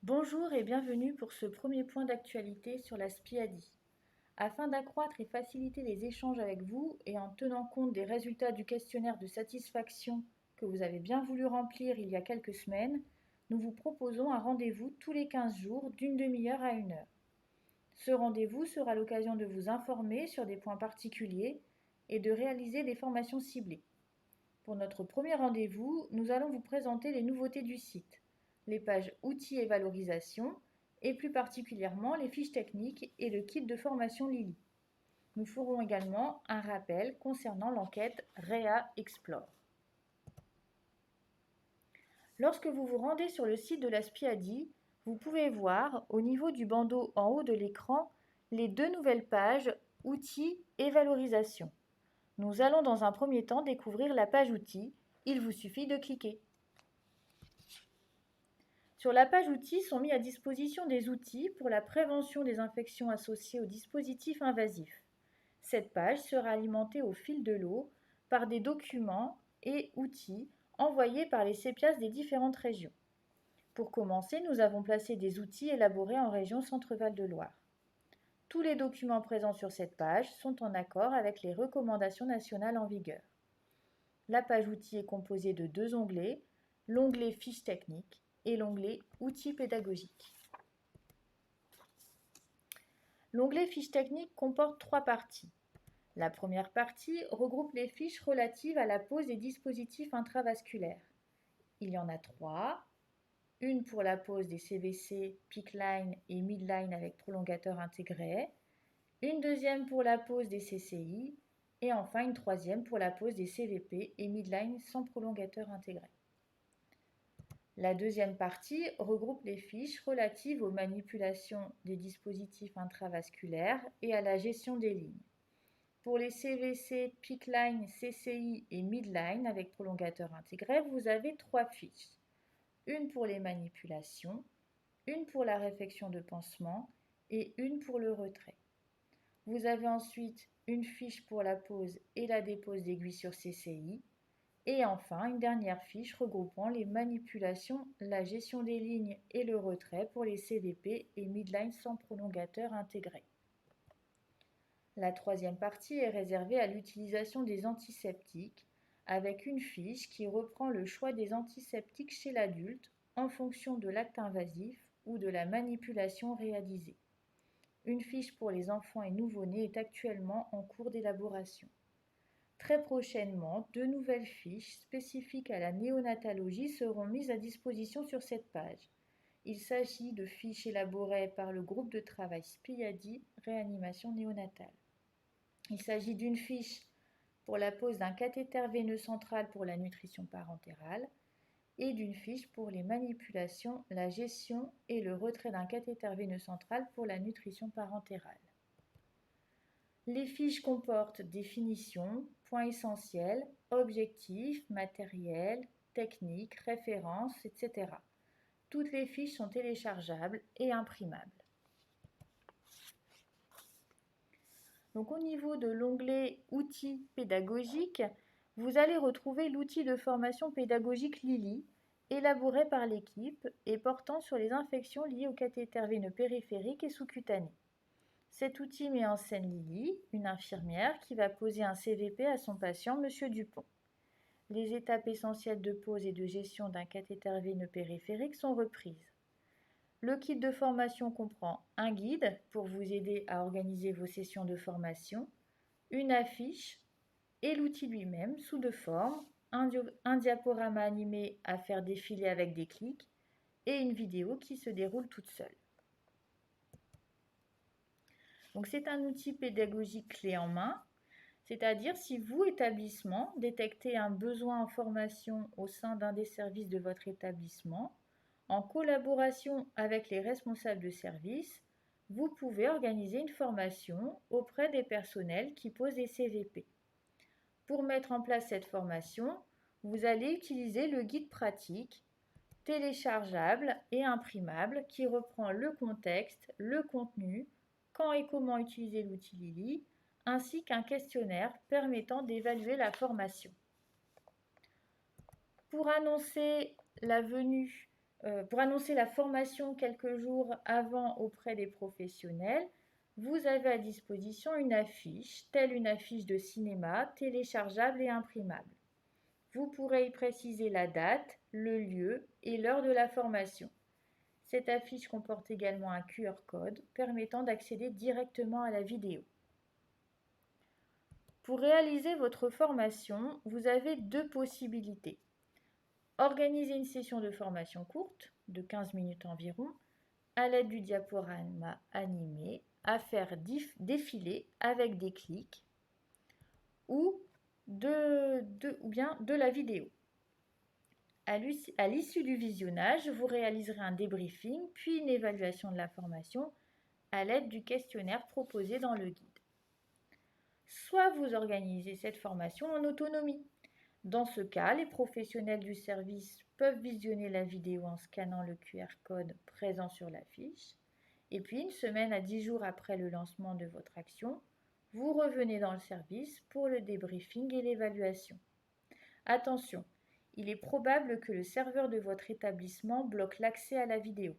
Bonjour et bienvenue pour ce premier point d'actualité sur la SPIADI. Afin d'accroître et faciliter les échanges avec vous et en tenant compte des résultats du questionnaire de satisfaction que vous avez bien voulu remplir il y a quelques semaines, nous vous proposons un rendez-vous tous les 15 jours d'une demi-heure à 1 heure. Ce rendez-vous sera l'occasion de vous informer sur des points particuliers et de réaliser des formations ciblées. Pour notre premier rendez-vous, nous allons vous présenter les nouveautés du site, les pages outils et valorisation, et plus particulièrement les fiches techniques et le kit de formation Lily. Nous ferons également un rappel concernant l'enquête REA Explore. Lorsque vous vous rendez sur le site de la SPIADI, vous pouvez voir au niveau du bandeau en haut de l'écran les deux nouvelles pages outils et valorisation. Nous allons dans un premier temps découvrir la page outils. Il vous suffit de cliquer. Sur la page outils sont mis à disposition des outils pour la prévention des infections associées aux dispositifs invasifs. Cette page sera alimentée au fil de l'eau par des documents et outils envoyés par les CEPIAS des différentes régions. Pour commencer, nous avons placé des outils élaborés en région Centre-Val de Loire. Tous les documents présents sur cette page sont en accord avec les recommandations nationales en vigueur. La page outils est composée de deux onglets, l'onglet fiches techniques et l'onglet outils pédagogiques. L'onglet fiches techniques comporte trois parties. La première partie regroupe les fiches relatives à la pose des dispositifs intravasculaires. Il y en a trois. Une pour la pose des CVC, PICC-Line et Midline avec prolongateur intégré, une deuxième pour la pose des CCI et enfin une troisième pour la pose des CVP et Midline sans prolongateur intégré. La deuxième partie regroupe les fiches relatives aux manipulations des dispositifs intravasculaires et à la gestion des lignes. Pour les CVC, PICC-Line, CCI et Midline avec prolongateur intégré, vous avez trois fiches. Une pour les manipulations, une pour la réfection de pansement et une pour le retrait. Vous avez ensuite une fiche pour la pose et la dépose d'aiguilles sur CCI et enfin une dernière fiche regroupant les manipulations, la gestion des lignes et le retrait pour les CVP et Midline sans prolongateur intégré. La troisième partie est réservée à l'utilisation des antiseptiques avec une fiche qui reprend le choix des antiseptiques chez l'adulte en fonction de l'acte invasif ou de la manipulation réalisée. Une fiche pour les enfants et nouveau-nés est actuellement en cours d'élaboration. Très prochainement, deux nouvelles fiches spécifiques à la néonatologie seront mises à disposition sur cette page. Il s'agit de fiches élaborées par le groupe de travail SPIADI Réanimation néonatale. Il s'agit d'une fiche pour la pose d'un cathéter veineux central pour la nutrition parentérale et d'une fiche pour les manipulations, la gestion et le retrait d'un cathéter veineux central pour la nutrition parentérale. Les fiches comportent définitions, points essentiels, objectifs, matériel, techniques, références, etc. Toutes les fiches sont téléchargeables et imprimables. Donc au niveau de l'onglet outils pédagogiques, vous allez retrouver l'outil de formation pédagogique Lily, élaboré par l'équipe et portant sur les infections liées au cathéter veineux périphérique et sous-cutané. Cet outil met en scène Lily, une infirmière qui va poser un CVP à son patient, M. Dupont. Les étapes essentielles de pose et de gestion d'un cathéter veineux périphérique sont reprises. Le kit de formation comprend un guide pour vous aider à organiser vos sessions de formation, une affiche et l'outil lui-même sous deux formes, un diaporama animé à faire défiler avec des clics et une vidéo qui se déroule toute seule. Donc c'est un outil pédagogique clé en main, c'est-à-dire si vous, établissement, détectez un besoin en formation au sein d'un des services de votre établissement, en collaboration avec les responsables de service, vous pouvez organiser une formation auprès des personnels qui posent des CVP. Pour mettre en place cette formation, vous allez utiliser le guide pratique, téléchargeable et imprimable qui reprend le contexte, le contenu, quand et comment utiliser l'outil Lily, ainsi qu'un questionnaire permettant d'évaluer la formation. Pour annoncer la venue pour annoncer la formation quelques jours avant auprès des professionnels, vous avez à disposition une affiche, telle une affiche de cinéma, téléchargeable et imprimable. Vous pourrez y préciser la date, le lieu et l'heure de la formation. Cette affiche comporte également un QR code permettant d'accéder directement à la vidéo. Pour réaliser votre formation, vous avez deux possibilités. Organiser une session de formation courte, de 15 minutes environ, à l'aide du diaporama animé, à faire défiler avec des clics, ou bien de la vidéo. À l'issue du visionnage, vous réaliserez un débriefing, puis une évaluation de la formation à l'aide du questionnaire proposé dans le guide. Soit vous organisez cette formation en autonomie. Dans ce cas, les professionnels du service peuvent visionner la vidéo en scannant le QR code présent sur la fiche. Et puis, une semaine à 10 jours après le lancement de votre action, vous revenez dans le service pour le débriefing et l'évaluation. Attention, il est probable que le serveur de votre établissement bloque l'accès à la vidéo.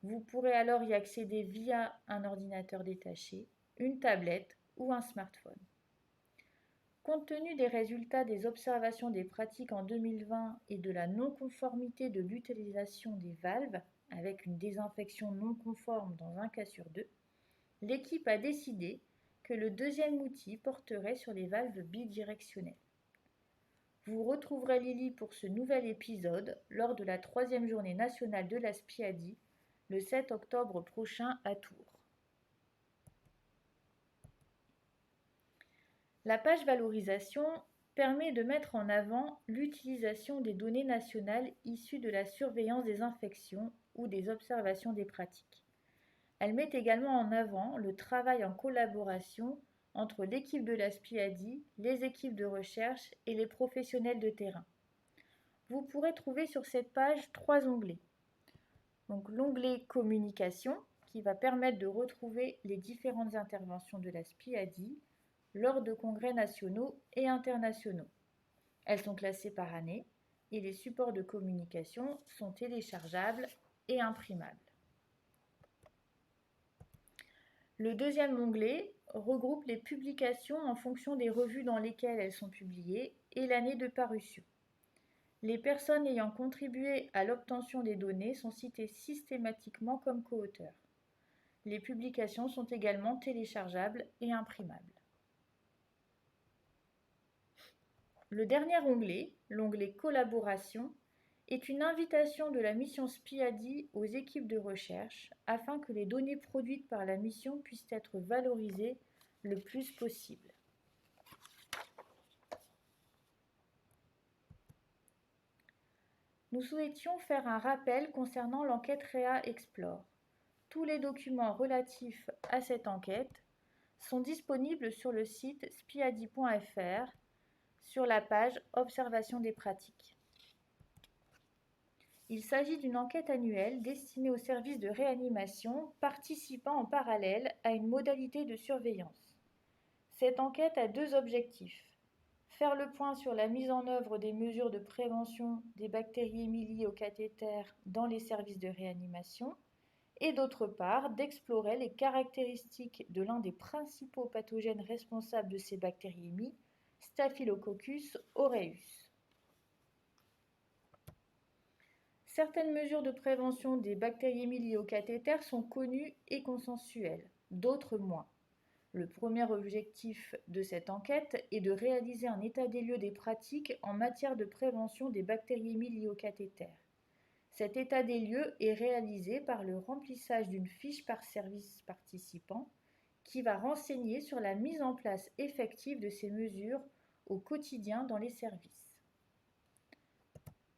Vous pourrez alors y accéder via un ordinateur détaché, une tablette ou un smartphone. Compte tenu des résultats des observations des pratiques en 2020 et de la non-conformité de l'utilisation des valves, avec une désinfection non conforme dans un cas sur deux, l'équipe a décidé que le deuxième outil porterait sur les valves bidirectionnelles. Vous retrouverez Lily pour ce nouvel épisode lors de la 3e journée nationale de la SPIADI, le 7 octobre prochain à Tours. La page valorisation permet de mettre en avant l'utilisation des données nationales issues de la surveillance des infections ou des observations des pratiques. Elle met également en avant le travail en collaboration entre l'équipe de la SPIADI, les équipes de recherche et les professionnels de terrain. Vous pourrez trouver sur cette page 3 onglets. Donc l'onglet communication qui va permettre de retrouver les différentes interventions de la SPIADI lors de congrès nationaux et internationaux. Elles sont classées par année et les supports de communication sont téléchargeables et imprimables. Le deuxième onglet regroupe les publications en fonction des revues dans lesquelles elles sont publiées et l'année de parution. Les personnes ayant contribué à l'obtention des données sont citées systématiquement comme co-auteurs. Les publications sont également téléchargeables et imprimables. Le dernier onglet, l'onglet Collaboration, est une invitation de la mission SPIADI aux équipes de recherche afin que les données produites par la mission puissent être valorisées le plus possible. Nous souhaitions faire un rappel concernant l'enquête REA Explore. Tous les documents relatifs à cette enquête sont disponibles sur le site spiadi.fr sur la page Observation des pratiques. Il s'agit d'une enquête annuelle destinée aux services de réanimation participant en parallèle à une modalité de surveillance. Cette enquête a deux objectifs. Faire le point sur la mise en œuvre des mesures de prévention des bactériémies liées au cathéter dans les services de réanimation et d'autre part d'explorer les caractéristiques de l'un des principaux pathogènes responsables de ces bactériémies, Staphylococcus aureus. Certaines mesures de prévention des bactériémies liées au cathéter sont connues et consensuelles, d'autres moins. Le premier objectif de cette enquête est de réaliser un état des lieux des pratiques en matière de prévention des bactériémies liées au cathéter. Cet état des lieux est réalisé par le remplissage d'une fiche par service participant qui va renseigner sur la mise en place effective de ces mesures au quotidien dans les services.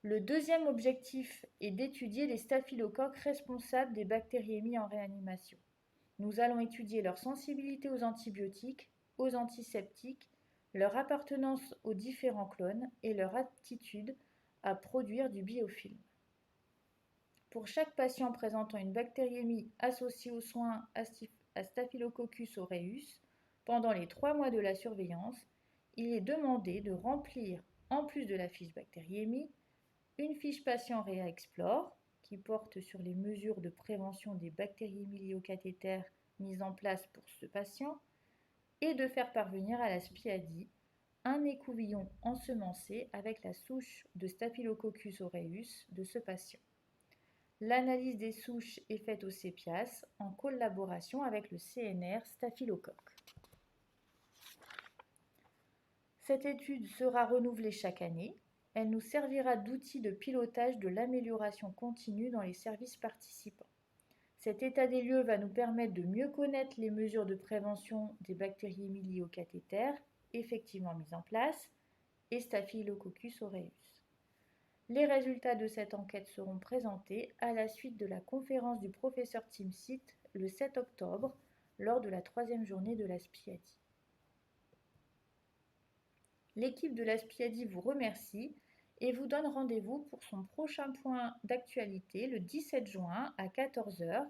Le deuxième objectif est d'étudier les staphylocoques responsables des bactériémies en réanimation. Nous allons étudier leur sensibilité aux antibiotiques, aux antiseptiques, leur appartenance aux différents clones et leur aptitude à produire du biofilm. Pour chaque patient présentant une bactériémie associée aux soins à Staphylococcus aureus, pendant les 3 mois de la surveillance, il est demandé de remplir, en plus de la fiche bactériémie, une fiche patient REA Explore, qui qui porte sur les mesures de prévention des bactéries miliocathétères mises en place pour ce patient et de faire parvenir à la SPIADI un écouvillon ensemencé avec la souche de Staphylococcus aureus de ce patient. L'analyse des souches est faite au CEPIAS en collaboration avec le CNR Staphylocoque. Cette étude sera renouvelée chaque année. Elle nous servira d'outil de pilotage de l'amélioration continue dans les services participants. Cet état des lieux va nous permettre de mieux connaître les mesures de prévention des bactéries miliocathétères effectivement mises en place et Staphylococcus aureus. Les résultats de cette enquête seront présentés à la suite de la conférence du professeur Timsit le 7 octobre lors de la 3e journée de la SPIADI. L'équipe de la SPIADI vous remercie et vous donne rendez-vous pour son prochain point d'actualité le 17 juin à 14 h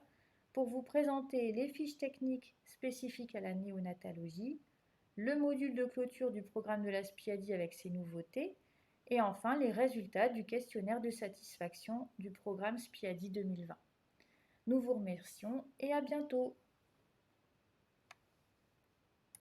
pour vous présenter les fiches techniques spécifiques à la néonatologie, le module de clôture du programme de la SPIADI avec ses nouveautés et enfin les résultats du questionnaire de satisfaction du programme SPIADI 2020. Nous vous remercions et à bientôt.